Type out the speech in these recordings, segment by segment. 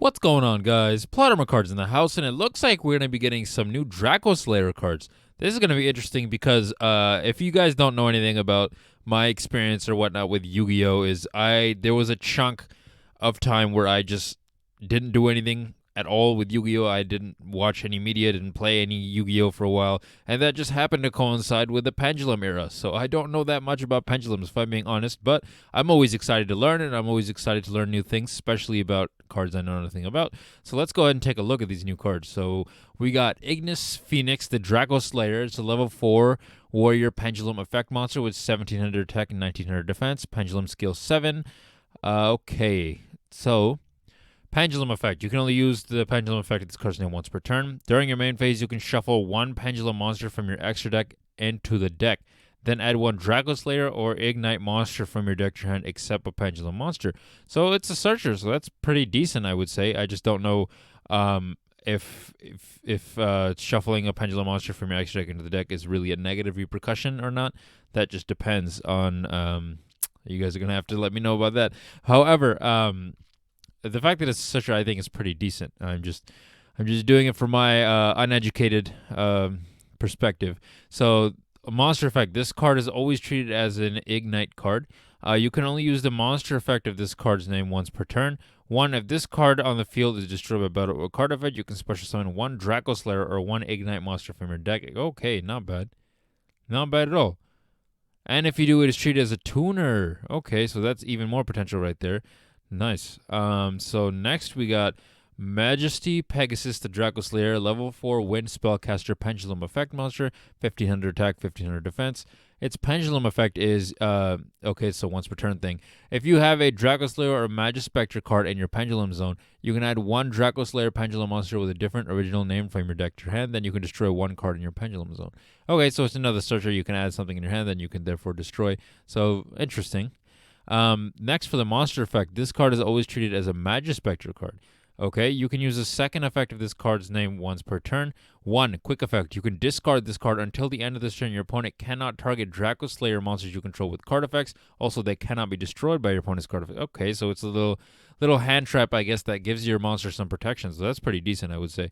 What's going on, guys? PlotArmorCards in the house, and it looks like we're going to be getting some new Dracoslayer cards. This is going to be interesting because if you guys don't know anything about my experience or whatnot with Yu-Gi-Oh, there was a chunk of time where I just didn't do anything at all with Yu-Gi-Oh. I didn't watch any media, didn't play any Yu-Gi-Oh for a while, and that just happened to coincide with the Pendulum era. So I don't know that much about pendulums, if I'm being honest, but I'm always excited to learn, and I'm always excited to learn new things, especially about cards I know nothing about. So let's go ahead and take a look at these new cards. So we got Ignis Phoenix, the Dracoslayer. It's a level 4 warrior pendulum effect monster with 1700 attack and 1900 defense. Pendulum skill 7. Okay, so Pendulum effect. You can only use the pendulum effect at this card's name once per turn. During your main phase, you can shuffle one pendulum monster from your extra deck into the deck. Then add one Dracoslayer or Ignite monster from your deck to your hand, except a pendulum monster. So it's a searcher, so that's pretty decent, I would say. I just don't know if shuffling a pendulum monster from your extra deck into the deck is really a negative repercussion or not. That just depends on. You guys are gonna have to let me know about that. However, the fact that it's a searcher, I think, is pretty decent. I'm just doing it from my uneducated perspective. So, a monster effect. This card is always treated as an Ignite card. You can only use the monster effect of this card's name once per turn. One, if this card on the field is destroyed by battle or card effect, you can special summon one Dracoslayer or one Ignite monster from your deck. Okay, not bad. Not bad at all. And if you do it, it's treated as a tuner. Okay, so that's even more potential right there. Nice. So next we got Majesty Pegasus, the Dracoslayer, level 4 wind spellcaster pendulum effect monster, 1500 attack, 1500 defense. Its pendulum effect is okay, so once per turn thing. If you have a Dracoslayer or Magispectre card in your pendulum zone, you can add one Dracoslayer pendulum monster with a different original name from your deck to your hand, then you can destroy one card in your pendulum zone. Okay, so it's another searcher. You can add something in your hand, then you can therefore destroy. So interesting. Next, for the monster effect, this card is always treated as a Magispectre card. Okay, you can use the second effect of this card's name once per turn. 1. Quick effect. You can discard this card until the end of this turn. Your opponent cannot target Dracoslayer monsters you control with card effects. Also, they cannot be destroyed by your opponent's card effect. Okay, so it's a little hand trap, I guess, that gives your monster some protection. So that's pretty decent, I would say.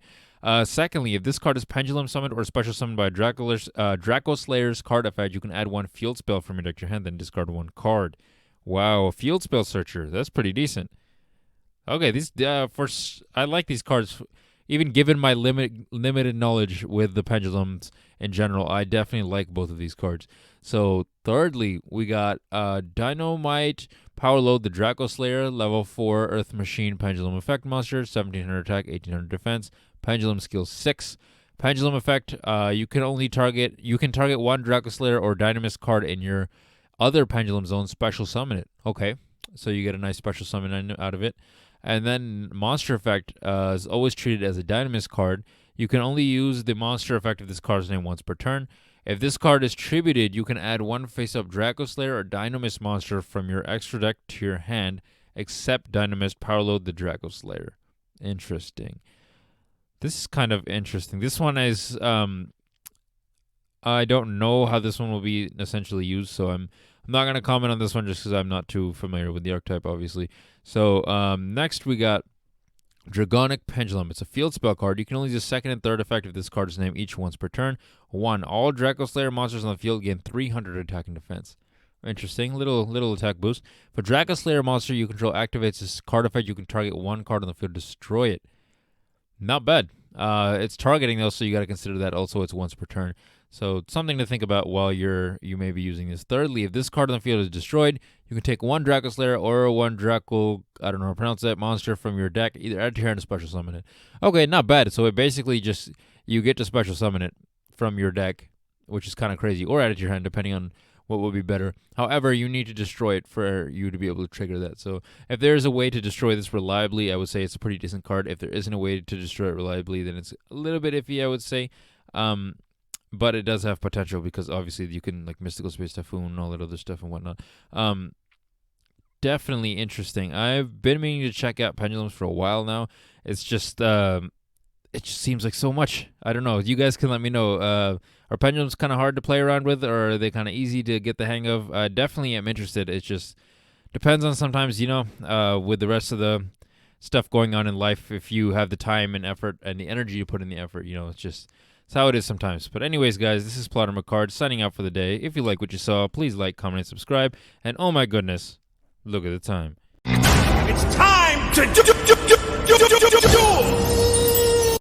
Secondly, if this card is pendulum summoned or special summoned by Dracoslayer's card effect, you can add one field spell from your deck to your hand, then discard one card. Wow, a field spell searcher. That's pretty decent. Okay, these I like these cards. Even given my limited knowledge with the pendulums in general, I definitely like both of these cards. So thirdly, we got Dynomite, Power Load, the Dracoslayer, level 4 Earth Machine pendulum effect monster, 1700 attack, 1800 defense, pendulum skill 6. Pendulum effect, you can target one Dracoslayer or Dynamis card in your other pendulum zone, special summon it. Okay, so you get a nice special summon out of it. And then monster effect is always treated as a Dynamis card. You can only use the monster effect of this card's name once per turn. If this card is tributed, you can add one face-up Dracoslayer or Dynamis monster from your extra deck to your hand, except Dynamis Powerload the Dracoslayer. Interesting. This is kind of interesting. This one is I don't know how this one will be essentially used, so I'm not going to comment on this one just because I'm not too familiar with the archetype, obviously. So next we got Dragonic Pendulum. It's a field spell card. You can only use the second and third effect of this card's name each once per turn. 1. All Dracoslayer monsters on the field gain 300 attack and defense. Interesting. Little attack boost. If a Dracoslayer monster you control activates this card effect, you can target one card on the field to destroy it. Not bad. It's targeting though, so you got to consider that also it's once per turn. So something to think about while you may be using this. Thirdly, if this card on the field is destroyed, you can take one Dracoslayer or one Draco, I don't know how to pronounce that, monster from your deck, either add to your hand or special summon it. Okay, not bad. So it basically just, you get to special summon it from your deck, which is kind of crazy, or add it to your hand, depending on what would be better. However, you need to destroy it for you to be able to trigger that. So if there's a way to destroy this reliably, I would say it's a pretty decent card. If there isn't a way to destroy it reliably, then it's a little bit iffy, I would say. But it does have potential because obviously you can like Mystical Space Typhoon and all that other stuff and whatnot. Definitely interesting. I've been meaning to check out pendulums for a while now. It's just it just seems like so much. I don't know. You guys can let me know. Are pendulums kind of hard to play around with, or are they kind of easy to get the hang of? Definitely am interested. It just depends on sometimes, with the rest of the stuff going on in life if you have the time and effort and the energy to put in the effort. You know, it's how it is sometimes. But anyways, guys, this is PlotArmorCards signing out for the day. If you like what you saw, please like, comment, and subscribe. And oh my goodness, look at the time. It's time to do